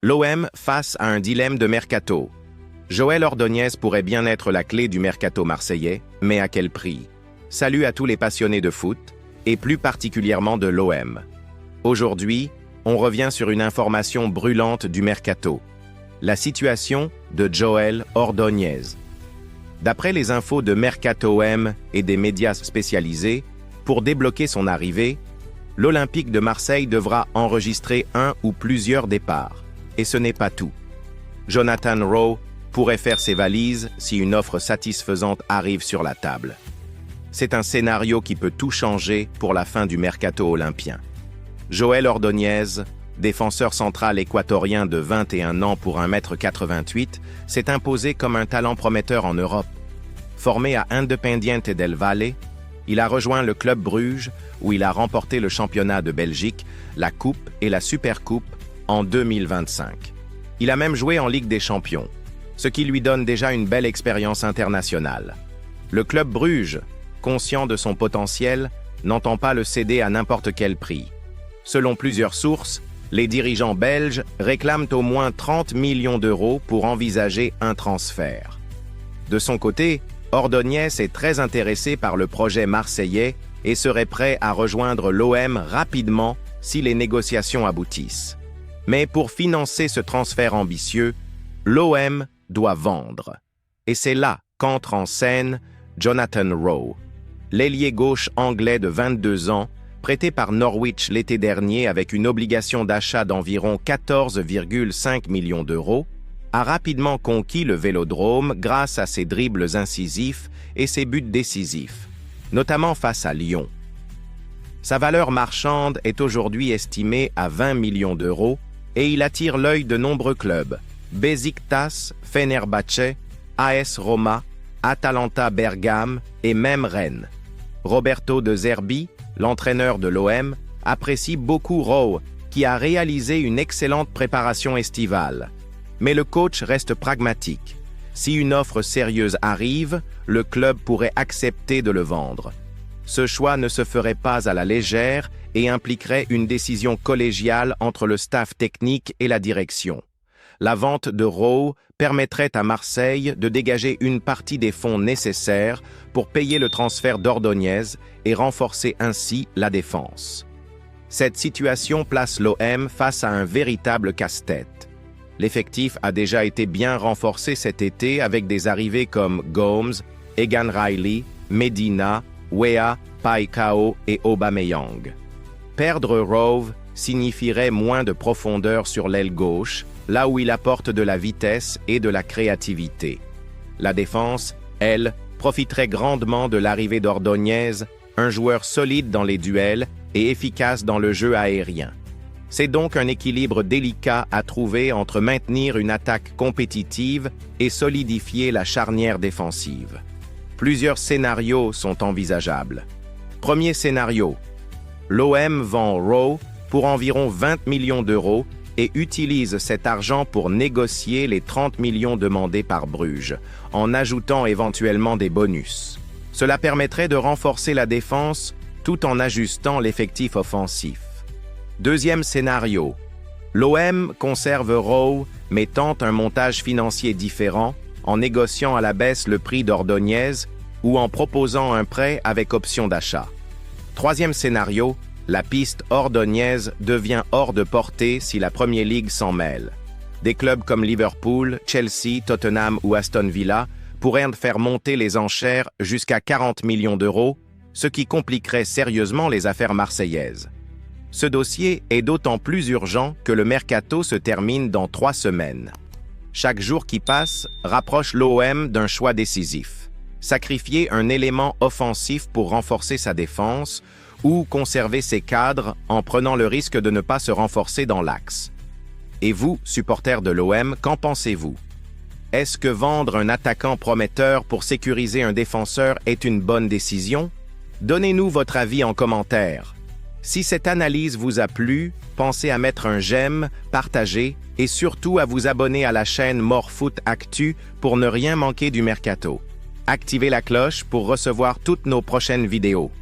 L'OM face à un dilemme de mercato. Joël Ordóñez pourrait bien être la clé du mercato marseillais, mais à quel prix? Salut à tous les passionnés de foot, et plus particulièrement de l'OM. Aujourd'hui, on revient sur une information brûlante du mercato. La situation de Joël Ordóñez. D'après les infos de Mercato OM et des médias spécialisés, pour débloquer son arrivée, l'Olympique de Marseille devra enregistrer un ou plusieurs départs. Et ce n'est pas tout. Jonathan Rowe pourrait faire ses valises si une offre satisfaisante arrive sur la table. C'est un scénario qui peut tout changer pour la fin du mercato olympien. Joël Ordóñez, défenseur central équatorien de 21 ans pour 1,88 m, s'est imposé comme un talent prometteur en Europe. Formé à Independiente del Valle, il a rejoint le club Bruges où il a remporté le championnat de Belgique, la Coupe et la Supercoupe en 2025. Il a même joué en Ligue des Champions, ce qui lui donne déjà une belle expérience internationale. Le club Bruges, conscient de son potentiel, n'entend pas le céder à n'importe quel prix. Selon plusieurs sources, les dirigeants belges réclament au moins 30 millions d'euros pour envisager un transfert. De son côté, Ordóñez est très intéressé par le projet marseillais et serait prêt à rejoindre l'OM rapidement si les négociations aboutissent. Mais pour financer ce transfert ambitieux, l'OM doit vendre. Et c'est là qu'entre en scène Jonathan Rowe, l'ailier gauche anglais de 22 ans, prêté par Norwich l'été dernier avec une obligation d'achat d'environ 14,5 millions d'euros, a rapidement conquis le Vélodrome grâce à ses dribbles incisifs et ses buts décisifs, notamment face à Lyon. Sa valeur marchande est aujourd'hui estimée à 20 millions d'euros et il attire l'œil de nombreux clubs, Beşiktaş, Fenerbahçe, AS Roma, Atalanta Bergame et même Rennes. Roberto De Zerbi, l'entraîneur de l'OM, apprécie beaucoup Rowe, qui a réalisé une excellente préparation estivale. Mais le coach reste pragmatique. Si une offre sérieuse arrive, le club pourrait accepter de le vendre. Ce choix ne se ferait pas à la légère et impliquerait une décision collégiale entre le staff technique et la direction. La vente de Rowe permettrait à Marseille de dégager une partie des fonds nécessaires pour payer le transfert d'Ordóñez et renforcer ainsi la défense. Cette situation place l'OM face à un véritable casse-tête. L'effectif a déjà été bien renforcé cet été avec des arrivées comme Gomes, Egan Riley, Medina, Weah, Paicao et Aubameyang. Perdre Rowe signifierait moins de profondeur sur l'aile gauche, là où il apporte de la vitesse et de la créativité. La défense, elle, profiterait grandement de l'arrivée d'Ordóñez, un joueur solide dans les duels et efficace dans le jeu aérien. C'est donc un équilibre délicat à trouver entre maintenir une attaque compétitive et solidifier la charnière défensive. Plusieurs scénarios sont envisageables. Premier scénario, l'OM vend Rowe pour environ 20 millions d'euros et utilise cet argent pour négocier les 30 millions demandés par Bruges, en ajoutant éventuellement des bonus. Cela permettrait de renforcer la défense tout en ajustant l'effectif offensif. Deuxième scénario, l'OM conserve Rowe mais tente un montage financier différent en négociant à la baisse le prix d'Ordóñez ou en proposant un prêt avec option d'achat. Troisième scénario, la piste Ordóñez devient hors de portée si la Premier League s'en mêle. Des clubs comme Liverpool, Chelsea, Tottenham ou Aston Villa pourraient faire monter les enchères jusqu'à 40 millions d'euros, ce qui compliquerait sérieusement les affaires marseillaises. Ce dossier est d'autant plus urgent que le mercato se termine dans 3 semaines. Chaque jour qui passe rapproche l'OM d'un choix décisif. Sacrifier un élément offensif pour renforcer sa défense ou conserver ses cadres en prenant le risque de ne pas se renforcer dans l'axe. Et vous, supporters de l'OM, qu'en pensez-vous? Est-ce que vendre un attaquant prometteur pour sécuriser un défenseur est une bonne décision? Donnez-nous votre avis en commentaire. Si cette analyse vous a plu, pensez à mettre un j'aime, partager et surtout à vous abonner à la chaîne More Foot Actu pour ne rien manquer du mercato. Activez la cloche pour recevoir toutes nos prochaines vidéos.